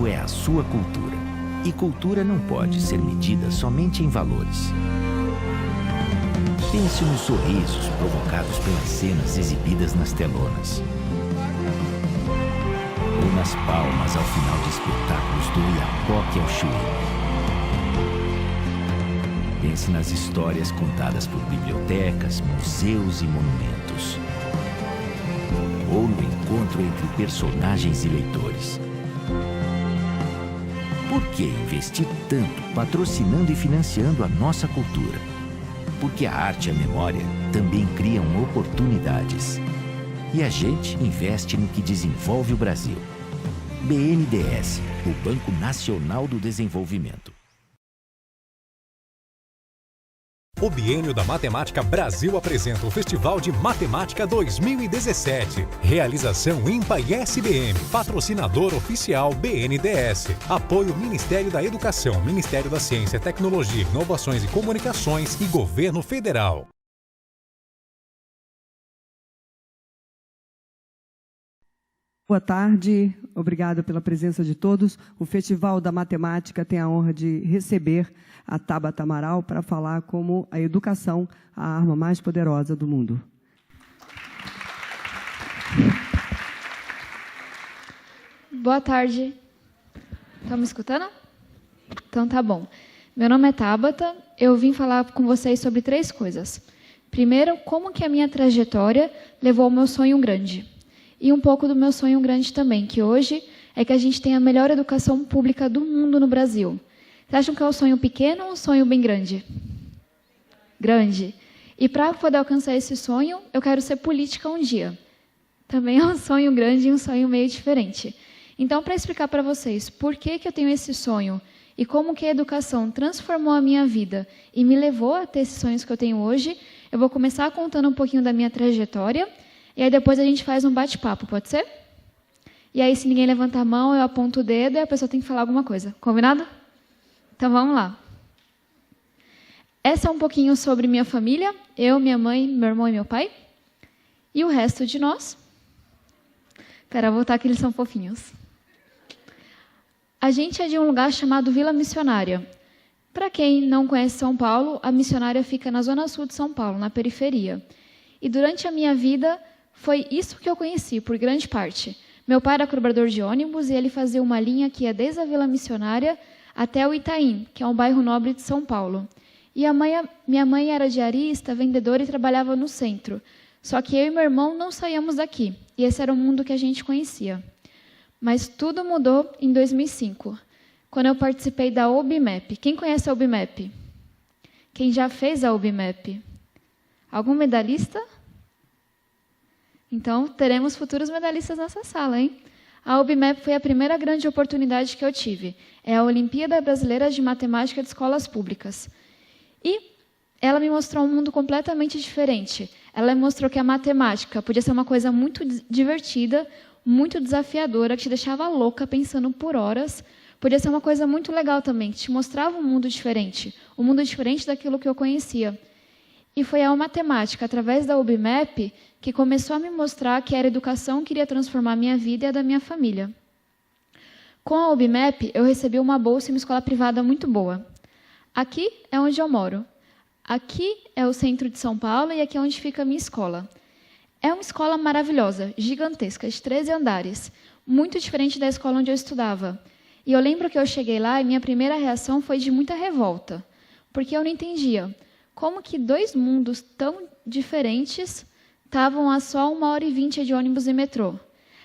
povo é a sua cultura. E cultura não pode ser medida somente em valores. Pense nos sorrisos provocados pelas cenas exibidas nas telonas. Ou nas palmas ao final de espetáculos do Oiapoque ao Chuí. Pense nas histórias contadas por bibliotecas, museus e monumentos. Ou no encontro entre personagens e leitores. Por que investir tanto patrocinando e financiando a nossa cultura? Porque a arte e a memória também criam oportunidades. E a gente investe no que desenvolve o Brasil. BNDES, o Banco Nacional do Desenvolvimento. O Biênio da Matemática Brasil apresenta o Festival de Matemática 2017. Realização IMPA e SBM. Patrocinador oficial BNDES. Apoio Ministério da Educação, Ministério da Ciência, Tecnologia, Inovações e Comunicações e Governo Federal. Boa tarde, obrigada pela presença de todos. O Festival da Matemática tem a honra de receber a Tabata Amaral para falar como a educação, a arma mais poderosa do mundo. Boa tarde. Estão me escutando? Então tá bom. Meu nome é Tabata, eu vim falar com vocês sobre 3 coisas. Primeiro, como que a minha trajetória levou ao meu sonho grande. E um pouco do meu sonho grande também, que hoje é que a gente tem a melhor educação pública do mundo no Brasil. Vocês acham que é um sonho pequeno ou um sonho bem grande? Grande. E para poder alcançar esse sonho, eu quero ser política um dia. Também é um sonho grande e um sonho meio diferente. Então, para explicar para vocês por que eu tenho esse sonho e como que a educação transformou a minha vida e me levou a ter esses sonhos que eu tenho hoje, eu vou começar contando um pouquinho da minha trajetória. E aí depois a gente faz um bate-papo, pode ser? E aí, se ninguém levantar a mão, eu aponto o dedo e a pessoa tem que falar alguma coisa. Combinado? Então, vamos lá. Essa é um pouquinho sobre minha família. Eu, minha mãe, meu irmão e meu pai. E o resto de nós. Espera, vou voltar que eles são fofinhos. A gente é de um lugar chamado Vila Missionária. Para quem não conhece São Paulo, a Missionária fica na zona sul de São Paulo, na periferia. E durante a minha vida, foi isso que eu conheci, por grande parte. Meu pai era cobrador de ônibus e ele fazia uma linha que ia desde a Vila Missionária até o Itaim, que é um bairro nobre de São Paulo. E minha mãe era diarista, vendedora e trabalhava no centro. Só que eu e meu irmão não saíamos daqui, e esse era o mundo que a gente conhecia. Mas tudo mudou em 2005, quando eu participei da OBMEP. Quem conhece a OBMEP? Quem já fez a OBMEP? Algum medalhista? Então, teremos futuros medalhistas nessa sala, hein? A OBMEP foi a primeira grande oportunidade que eu tive. É a Olimpíada Brasileira de Matemática de Escolas Públicas. E ela me mostrou um mundo completamente diferente. Ela me mostrou que a matemática podia ser uma coisa muito divertida, muito desafiadora, que te deixava louca pensando por horas. Podia ser uma coisa muito legal também, que te mostrava um mundo diferente daquilo que eu conhecia. E foi a matemática, através da OBMEP, que começou a me mostrar que era a educação que iria transformar a minha vida e a da minha família. Com a OBMEP, eu recebi uma bolsa em uma escola privada muito boa. Aqui é onde eu moro. Aqui é o centro de São Paulo e aqui é onde fica a minha escola. É uma escola maravilhosa, gigantesca, de 13 andares, muito diferente da escola onde eu estudava. E eu lembro que eu cheguei lá e minha primeira reação foi de muita revolta, porque eu não entendia como que 2 mundos tão diferentes estavam a só 1h20 de ônibus e metrô.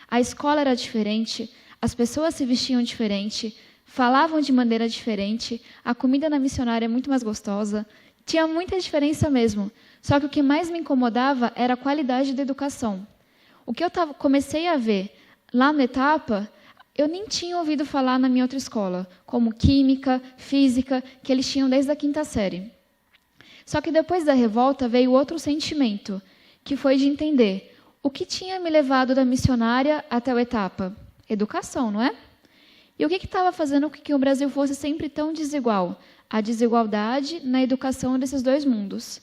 A escola era diferente, as pessoas se vestiam diferente, falavam de maneira diferente, a comida na missionária é muito mais gostosa, tinha muita diferença mesmo. Só que o que mais me incomodava era a qualidade da educação. O que eu comecei a ver lá na etapa, eu nem tinha ouvido falar na minha outra escola, como química, física, que eles tinham desde a 5ª série. Só que depois da revolta veio outro sentimento, que foi de entender o que tinha me levado da missionária até a etapa. Educação, não é? E o que estava fazendo com que o Brasil fosse sempre tão desigual? A desigualdade na educação desses 2 mundos.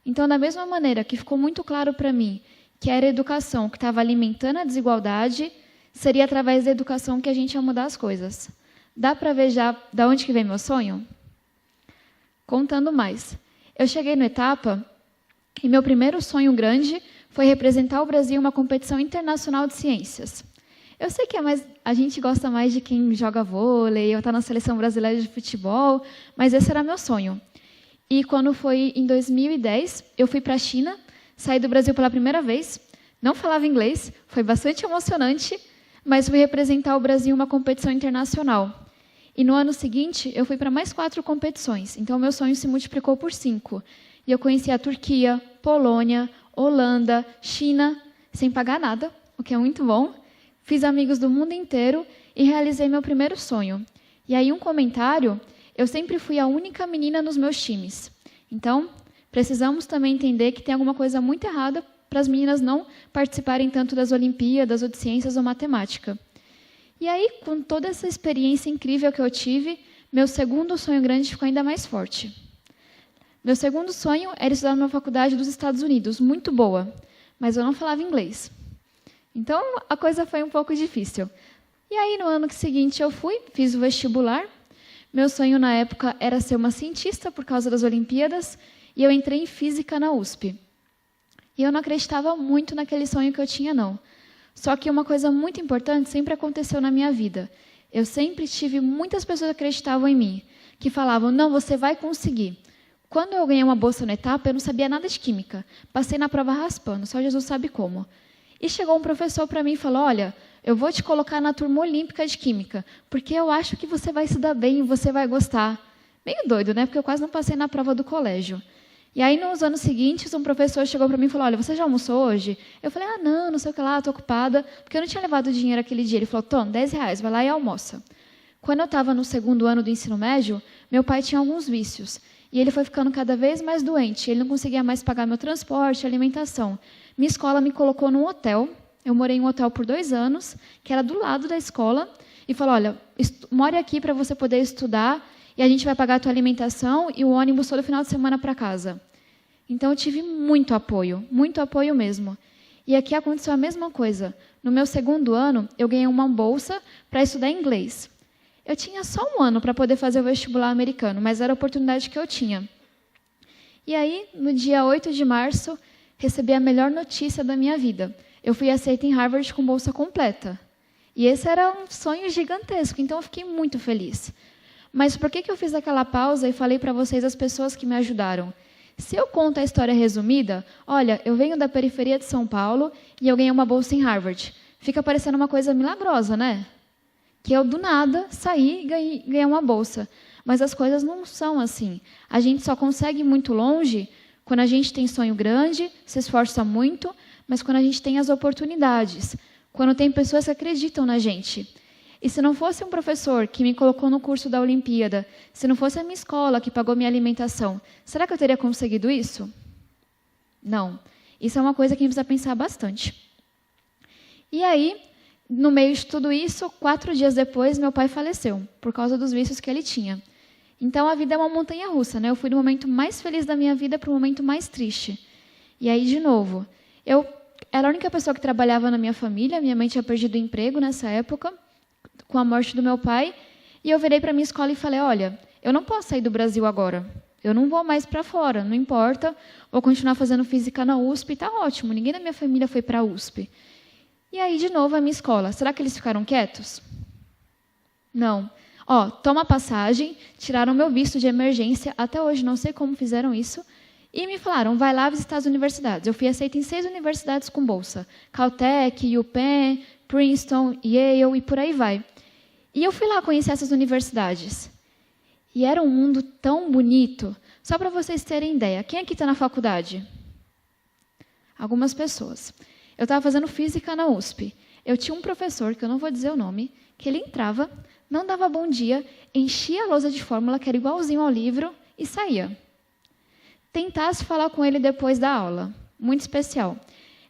Então, da mesma maneira que ficou muito claro para mim que era a educação que estava alimentando a desigualdade, seria através da educação que a gente ia mudar as coisas. Dá para ver já de onde que vem meu sonho? Contando mais. Eu cheguei no Etapa e meu primeiro sonho grande foi representar o Brasil em uma competição internacional de ciências. Eu sei que a gente gosta mais de quem joga vôlei, ou está na seleção brasileira de futebol, mas esse era meu sonho. E quando foi em 2010, eu fui para a China, saí do Brasil pela primeira vez, não falava inglês, foi bastante emocionante, mas fui representar o Brasil em uma competição internacional. E no ano seguinte, eu fui para mais 4 competições, então meu sonho se multiplicou por 5. E eu conheci a Turquia, Polônia, Holanda, China, sem pagar nada, o que é muito bom. Fiz amigos do mundo inteiro e realizei meu primeiro sonho. E aí um comentário, eu sempre fui a única menina nos meus times. Então, precisamos também entender que tem alguma coisa muito errada para as meninas não participarem tanto das Olimpíadas, ou de ciências ou matemática. E aí, com toda essa experiência incrível que eu tive, meu segundo sonho grande ficou ainda mais forte. Meu segundo sonho era estudar numa faculdade dos Estados Unidos, muito boa, mas eu não falava inglês. Então, a coisa foi um pouco difícil. E aí, no ano seguinte, eu fiz o vestibular. Meu sonho, na época, era ser uma cientista por causa das Olimpíadas, e eu entrei em Física na USP. E eu não acreditava muito naquele sonho que eu tinha, não. Só que uma coisa muito importante sempre aconteceu na minha vida. Eu sempre tive muitas pessoas que acreditavam em mim, que falavam, não, você vai conseguir. Quando eu ganhei uma bolsa no Etapa, eu não sabia nada de química. Passei na prova raspando, só Jesus sabe como. E chegou um professor para mim e falou, olha, eu vou te colocar na turma olímpica de química, porque eu acho que você vai se dar bem e você vai gostar. Meio doido, né? Porque eu quase não passei na prova do colégio. E aí, nos anos seguintes, um professor chegou para mim e falou, olha, você já almoçou hoje? Eu falei, não sei o que lá, estou ocupada, porque eu não tinha levado dinheiro aquele dia. Ele falou, Tom, R$10, vai lá e almoça. Quando eu estava no segundo ano do ensino médio, meu pai tinha alguns vícios. E ele foi ficando cada vez mais doente. Ele não conseguia mais pagar meu transporte, alimentação. Minha escola me colocou num hotel. Eu morei em um hotel por 2 anos, que era do lado da escola. E falou, olha, more aqui para você poder estudar, e a gente vai pagar a tua alimentação e o ônibus todo final de semana para casa. Então, eu tive muito apoio mesmo. E aqui aconteceu a mesma coisa. No meu segundo ano, eu ganhei uma bolsa para estudar inglês. Eu tinha só 1 ano para poder fazer o vestibular americano, mas era a oportunidade que eu tinha. E aí, no dia 8 de março, recebi a melhor notícia da minha vida. Eu fui aceita em Harvard com bolsa completa. E esse era um sonho gigantesco, então eu fiquei muito feliz. Mas por que eu fiz aquela pausa e falei para vocês as pessoas que me ajudaram? Se eu conto a história resumida, olha, eu venho da periferia de São Paulo e eu ganhei uma bolsa em Harvard. Fica parecendo uma coisa milagrosa, né? Que eu, do nada, saí e ganhei uma bolsa. Mas as coisas não são assim. A gente só consegue ir muito longe quando a gente tem sonho grande, se esforça muito, mas quando a gente tem as oportunidades, quando tem pessoas que acreditam na gente. E se não fosse um professor que me colocou no curso da Olimpíada, se não fosse a minha escola que pagou minha alimentação, será que eu teria conseguido isso? Não. Isso é uma coisa que a gente precisa pensar bastante. E aí, no meio de tudo isso, 4 dias depois, meu pai faleceu, por causa dos vícios que ele tinha. Então, a vida é uma montanha-russa, né? Eu fui do momento mais feliz da minha vida para o momento mais triste. E aí, de novo, eu era a única pessoa que trabalhava na minha família, minha mãe tinha perdido o emprego nessa época, com a morte do meu pai, e eu virei para a minha escola e falei, olha, eu não posso sair do Brasil agora, eu não vou mais para fora, não importa, vou continuar fazendo física na USP, está ótimo, ninguém da minha família foi para a USP. E aí, de novo, a minha escola, será que eles ficaram quietos? Não. Toma passagem, tiraram meu visto de emergência, até hoje não sei como fizeram isso, e me falaram, vai lá visitar as universidades. Eu fui aceita em 6 universidades com bolsa, Caltech, UPenn, Princeton, Yale e por aí vai. E eu fui lá conhecer essas universidades. E era um mundo tão bonito. Só para vocês terem ideia, quem aqui está na faculdade? Algumas pessoas. Eu estava fazendo física na USP. Eu tinha um professor, que eu não vou dizer o nome, que ele entrava, não dava bom dia, enchia a lousa de fórmula, que era igualzinho ao livro, e saía. Tentasse falar com ele depois da aula. Muito especial.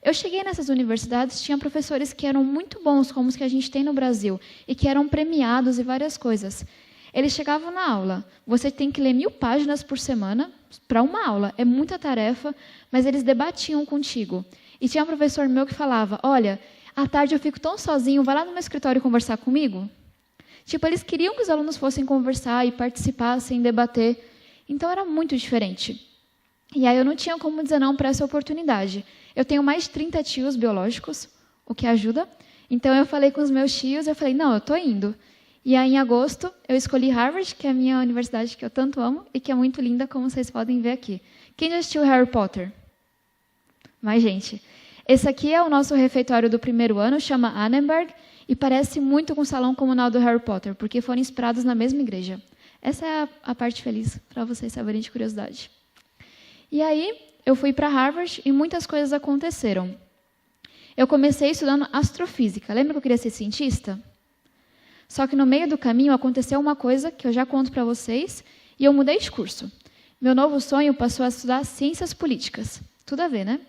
Eu cheguei nessas universidades, tinha professores que eram muito bons, como os que a gente tem no Brasil, e que eram premiados e várias coisas. Eles chegavam na aula, você tem que ler 1000 páginas por semana para uma aula, é muita tarefa, mas eles debatiam contigo. E tinha um professor meu que falava, olha, À tarde eu fico tão sozinho, vai lá no meu escritório conversar comigo? Tipo, eles queriam que os alunos fossem conversar e participassem, debater. Então, era muito diferente. E aí eu não tinha como dizer não para essa oportunidade. Eu tenho mais de 30 tios biológicos, o que ajuda. Então, eu falei com os meus tios, eu falei, não, eu estou indo. E aí, em agosto, eu escolhi Harvard, que é a minha universidade que eu tanto amo e que é muito linda, como vocês podem ver aqui. Quem já assistiu Harry Potter? Mais gente. Esse aqui é o nosso refeitório do primeiro ano, chama Annenberg, e parece muito com o salão comunal do Harry Potter, porque foram inspirados na mesma igreja. Essa é a parte feliz, para vocês saberem de curiosidade. E aí, eu fui para Harvard e muitas coisas aconteceram. Eu comecei estudando astrofísica. Lembra que eu queria ser cientista? Só que no meio do caminho aconteceu uma coisa que eu já conto para vocês e eu mudei de curso. Meu novo sonho passou a estudar ciências políticas. Tudo a ver, né?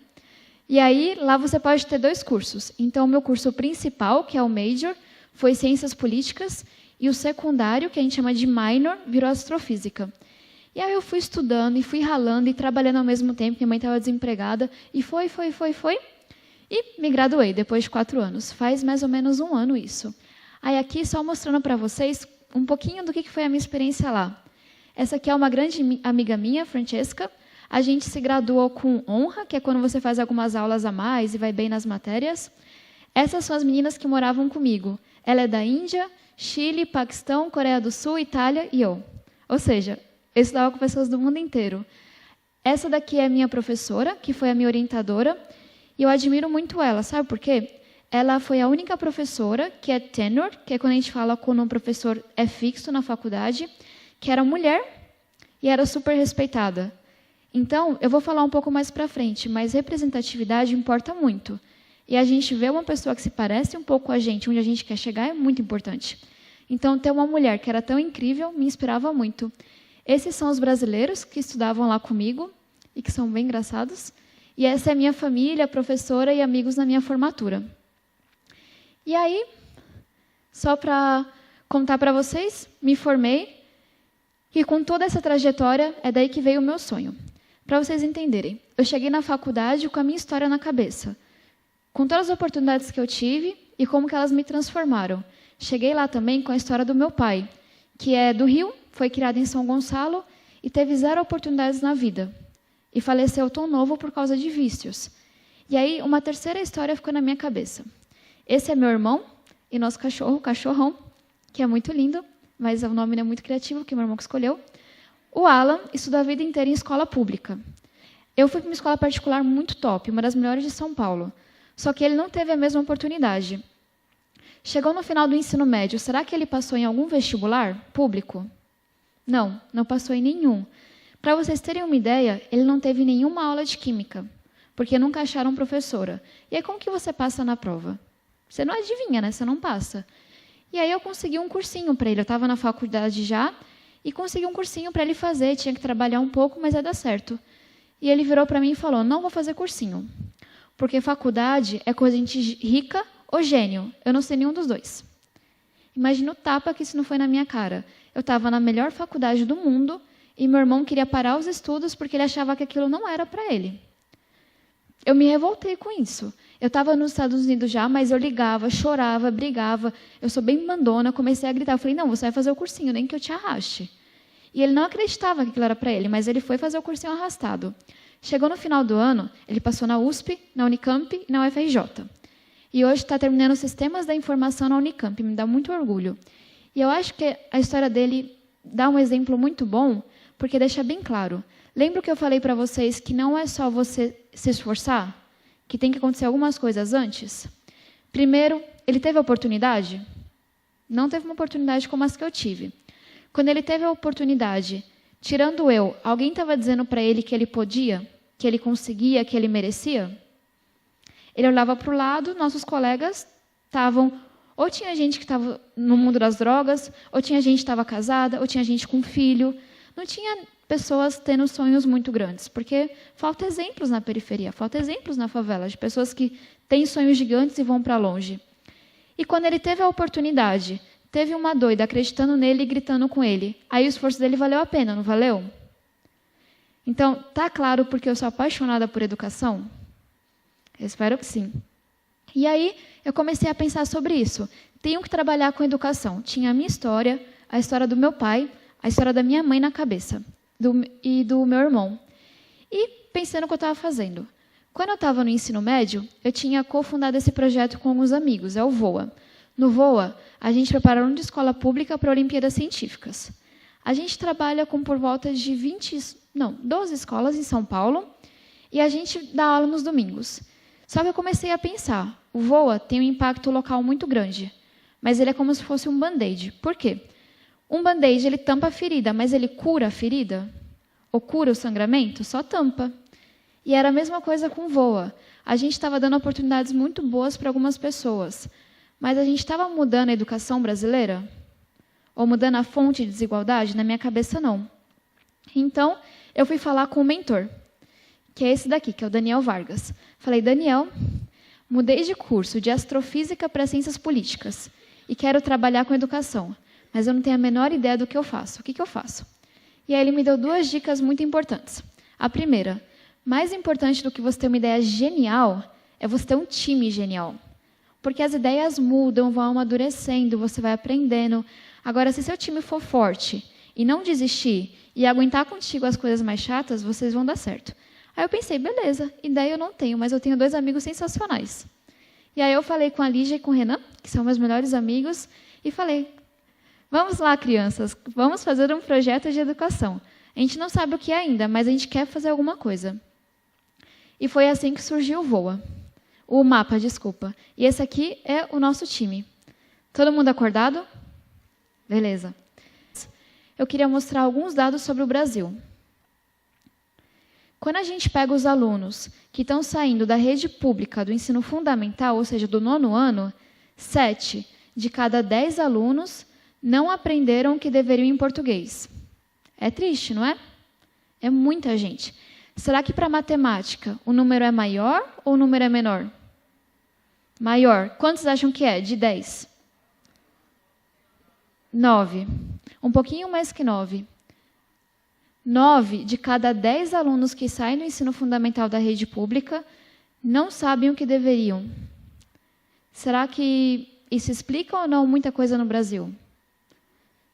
E aí, lá você pode ter 2 cursos. Então, o meu curso principal, que é o Major, foi Ciências Políticas, e o secundário, que a gente chama de Minor, virou Astrofísica. E aí eu fui estudando, e fui ralando, e trabalhando ao mesmo tempo, minha mãe estava desempregada, e foi, e me graduei, depois de 4 anos. Faz mais ou menos 1 ano isso. Aí aqui, só mostrando para vocês um pouquinho do que foi a minha experiência lá. Essa aqui é uma grande amiga minha, Francesca. A gente se graduou com honra, que é quando você faz algumas aulas a mais e vai bem nas matérias. Essas são as meninas que moravam comigo. Ela é da Índia, Chile, Paquistão, Coreia do Sul, Itália e eu. Ou seja, eu estudava com pessoas do mundo inteiro. Essa daqui é a minha professora, que foi a minha orientadora, e eu admiro muito ela. Sabe por quê? Ela foi a única professora que é tenure, que é quando a gente fala quando um professor é fixo na faculdade, que era mulher e era super respeitada. Então, eu vou falar um pouco mais para frente, mas representatividade importa muito. E a gente vê uma pessoa que se parece um pouco com a gente, onde a gente quer chegar, é muito importante. Então, ter uma mulher que era tão incrível me inspirava muito. Esses são os brasileiros que estudavam lá comigo e que são bem engraçados. E essa é a minha família, professora e amigos na minha formatura. E aí, só para contar para vocês, me formei. E com toda essa trajetória, é daí que veio o meu sonho. Para vocês entenderem, eu cheguei na faculdade com a minha história na cabeça, com todas as oportunidades que eu tive e como que elas me transformaram. Cheguei lá também com a história do meu pai, que é do Rio, foi criado em São Gonçalo e teve 0 oportunidades na vida. E faleceu tão novo por causa de vícios. E aí, uma terceira história ficou na minha cabeça. Esse é meu irmão e nosso cachorro, o Cachorrão, que é muito lindo, mas o nome não é muito criativo, que meu irmão que escolheu. O Alan estudou a vida inteira em escola pública. Eu fui para uma escola particular muito top, uma das melhores de São Paulo. Só que ele não teve a mesma oportunidade. Chegou no final do ensino médio, será que ele passou em algum vestibular público? Não, não passou em nenhum. Para vocês terem uma ideia, ele não teve nenhuma aula de química, porque nunca acharam professora. E aí, como que você passa na prova? Você não adivinha, né? Você não passa. E aí eu consegui um cursinho para ele. Eu estava na faculdade já e consegui um cursinho para ele fazer. Tinha que trabalhar um pouco, mas ia dar certo. E ele virou para mim e falou, não vou fazer cursinho, porque faculdade é coisa de gente rica ou gênio. Eu não sei nenhum dos dois. Imagina o tapa que isso não foi na minha cara. Eu estava na melhor faculdade do mundo e meu irmão queria parar os estudos porque ele achava que aquilo não era para ele. Eu me revoltei com isso. Eu estava nos Estados Unidos já, mas eu ligava, chorava, brigava. Eu sou bem mandona, comecei a gritar. Eu falei, não, você vai fazer o cursinho, nem que eu te arraste. E ele não acreditava que aquilo era para ele, mas ele foi fazer o cursinho arrastado. Chegou no final do ano, ele passou na USP, na Unicamp e na UFRJ. E hoje está terminando Sistemas da Informação na Unicamp, me dá muito orgulho. E eu acho que a história dele dá um exemplo muito bom, porque deixa bem claro. Lembra que eu falei para vocês que não é só você se esforçar? Que tem que acontecer algumas coisas antes? Primeiro, ele teve a oportunidade? Não teve uma oportunidade como as que eu tive. Quando ele teve a oportunidade, tirando eu, alguém estava dizendo para ele que ele podia, que ele conseguia, que ele merecia? Ele olhava para o lado, nossos colegas estavam... Ou tinha gente que estava no mundo das drogas, ou tinha gente que estava casada, ou tinha gente com filho. Não tinha pessoas tendo sonhos muito grandes, porque falta exemplos na periferia, falta exemplos na favela, de pessoas que têm sonhos gigantes e vão para longe. E quando ele teve a oportunidade, teve uma doida acreditando nele e gritando com ele. Aí o esforço dele valeu a pena, não valeu? Então, tá claro porque eu sou apaixonada por educação? Eu espero que sim. E aí eu comecei a pensar sobre isso. Tenho que trabalhar com educação. Tinha a minha história, a história do meu pai, a história da minha mãe na cabeça, e do meu irmão. E pensando o que eu estava fazendo. Quando eu estava no ensino médio, eu tinha cofundado esse projeto com alguns amigos, é o VOA. No VOA, a gente prepara aluno de escola pública para Olimpíadas Científicas. A gente trabalha com por volta de 12 escolas em São Paulo, e a gente dá aula nos domingos. Só que eu comecei a pensar, o VOA tem um impacto local muito grande, mas ele é como se fosse um band-aid. Por quê? Um band-aid, ele tampa a ferida, mas ele cura a ferida? Ou cura o sangramento? Só tampa. E era a mesma coisa com o VOA. A gente estava dando oportunidades muito boas para algumas pessoas, mas a gente estava mudando a educação brasileira? Ou mudando a fonte de desigualdade? Na minha cabeça, não. Então, eu fui falar com o mentor, que é esse daqui, que é o Daniel Vargas. Falei, Daniel, mudei de curso de astrofísica para ciências políticas e quero trabalhar com educação, mas eu não tenho a menor ideia do que eu faço. O que eu faço? E aí ele me deu 2 dicas muito importantes. A primeira, mais importante do que você ter uma ideia genial, é você ter um time genial. Porque as ideias mudam, vão amadurecendo, você vai aprendendo. Agora, se seu time for forte e não desistir e aguentar contigo as coisas mais chatas, vocês vão dar certo. Aí eu pensei, beleza, ideia eu não tenho, mas eu tenho 2 amigos sensacionais. E aí eu falei com a Lígia e com o Renan, que são meus melhores amigos, e falei, vamos lá, crianças, vamos fazer um projeto de educação. A gente não sabe o que é ainda, mas a gente quer fazer alguma coisa. E foi assim que surgiu o VOA. O mapa, desculpa. E esse aqui é o nosso time. Todo mundo acordado? Beleza. Eu queria mostrar alguns dados sobre o Brasil. Quando a gente pega os alunos que estão saindo da rede pública do ensino fundamental, ou seja, do 9º ano, 7 de cada 10 alunos não aprenderam o que deveriam em português. É triste, não é? É muita gente. Será que para matemática o número é maior ou o número é menor? Maior. Quantos acham que é? De 10? 9. Um pouquinho mais que 9. 9 de cada 10 alunos que saem do ensino fundamental da rede pública não sabem o que deveriam. Será que isso explica ou não muita coisa no Brasil?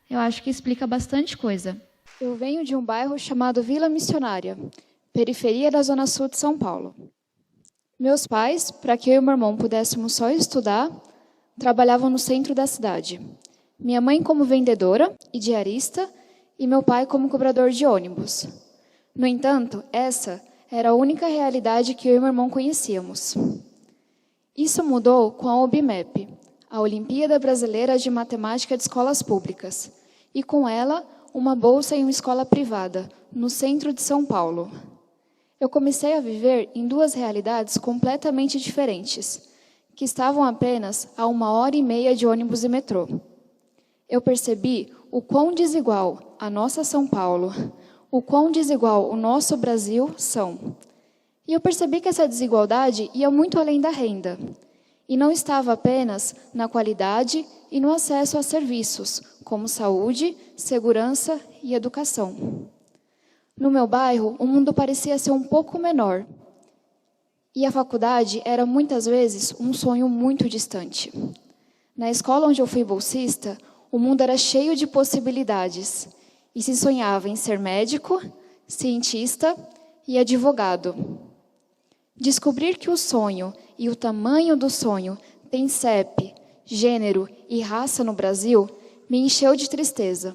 Eu acho que explica bastante coisa. Eu venho de um bairro chamado Vila Missionária, periferia da Zona Sul de São Paulo. Meus pais, para que eu e meu irmão pudéssemos só estudar, trabalhavam no centro da cidade. Minha mãe como vendedora e diarista, e meu pai como cobrador de ônibus. No entanto, essa era a única realidade que eu e meu irmão conhecíamos. Isso mudou com a OBMEP, a Olimpíada Brasileira de Matemática de Escolas Públicas, e com ela, uma bolsa em uma escola privada, no centro de São Paulo. Eu comecei a viver em 2 realidades completamente diferentes, que estavam apenas a 1h30 de ônibus e metrô. Eu percebi o quão desigual a nossa São Paulo, o quão desigual o nosso Brasil são. E eu percebi que essa desigualdade ia muito além da renda, e não estava apenas na qualidade e no acesso a serviços, como saúde, segurança e educação. No meu bairro, o mundo parecia ser um pouco menor, e a faculdade era muitas vezes um sonho muito distante. Na escola onde eu fui bolsista, o mundo era cheio de possibilidades, e se sonhava em ser médico, cientista e advogado. Descobrir que o sonho e o tamanho do sonho tem CEP, gênero e raça no Brasil me encheu de tristeza.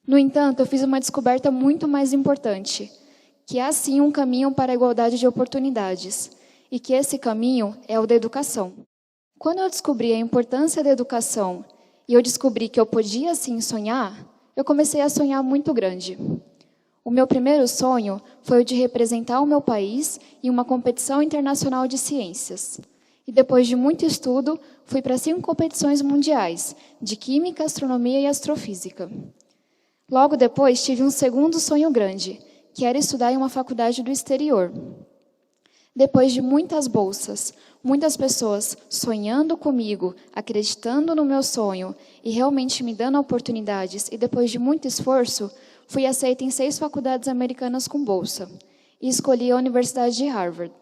No entanto, eu fiz uma descoberta muito mais importante, que há sim um caminho para a igualdade de oportunidades, e que esse caminho é o da educação. Quando eu descobri a importância da educação e eu descobri que eu podia sim sonhar, eu comecei a sonhar muito grande. O meu primeiro sonho foi o de representar o meu país em uma competição internacional de ciências. E depois de muito estudo, fui para 5 competições mundiais, de química, astronomia e astrofísica. Logo depois, tive um segundo sonho grande, que era estudar em uma faculdade do exterior. Depois de muitas bolsas, muitas pessoas sonhando comigo, acreditando no meu sonho e realmente me dando oportunidades, e depois de muito esforço, fui aceita em 6 faculdades americanas com bolsa, e escolhi a Universidade de Harvard.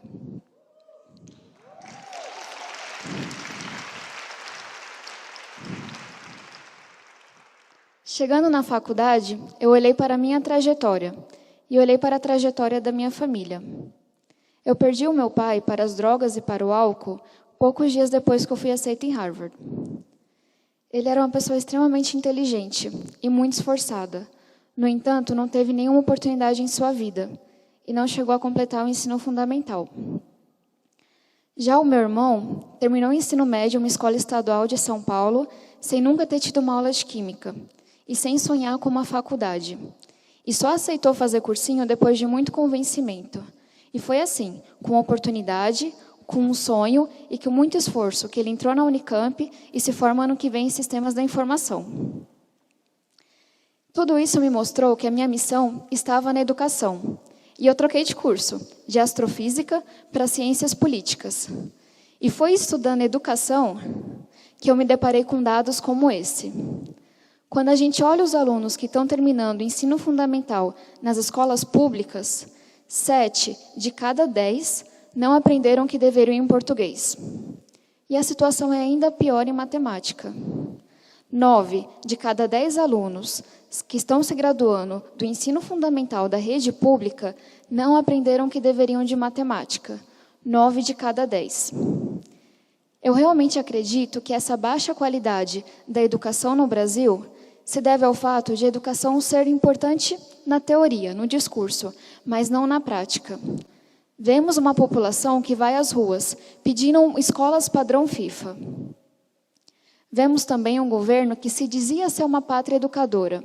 Chegando na faculdade, eu olhei para a minha trajetória e olhei para a trajetória da minha família. Eu perdi o meu pai para as drogas e para o álcool poucos dias depois que eu fui aceita em Harvard. Ele era uma pessoa extremamente inteligente e muito esforçada. No entanto, não teve nenhuma oportunidade em sua vida e não chegou a completar o ensino fundamental. Já o meu irmão terminou o ensino médio em uma escola estadual de São Paulo, sem nunca ter tido uma aula de química e sem sonhar com uma faculdade. E só aceitou fazer cursinho depois de muito convencimento. E foi assim, com oportunidade, com um sonho e com muito esforço, que ele entrou na Unicamp e se forma ano que vem em Sistemas da Informação. Tudo isso me mostrou que a minha missão estava na educação. E eu troquei de curso, de astrofísica para ciências políticas. E foi estudando educação que eu me deparei com dados como esse. Quando a gente olha os alunos que estão terminando o ensino fundamental nas escolas públicas, 7 de cada 10 não aprenderam o que deveriam em português. E a situação é ainda pior em matemática. 9 de cada 10 alunos que estão se graduando do ensino fundamental da rede pública não aprenderam o que deveriam de matemática. 9 de cada 10. Eu realmente acredito que essa baixa qualidade da educação no Brasil se deve ao fato de a educação ser importante na teoria, no discurso, mas não na prática. Vemos uma população que vai às ruas pedindo escolas padrão FIFA. Vemos também um governo que se dizia ser uma pátria educadora.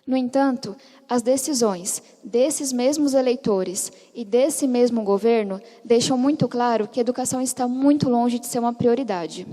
No entanto, as decisões desses mesmos eleitores e desse mesmo governo deixam muito claro que a educação está muito longe de ser uma prioridade.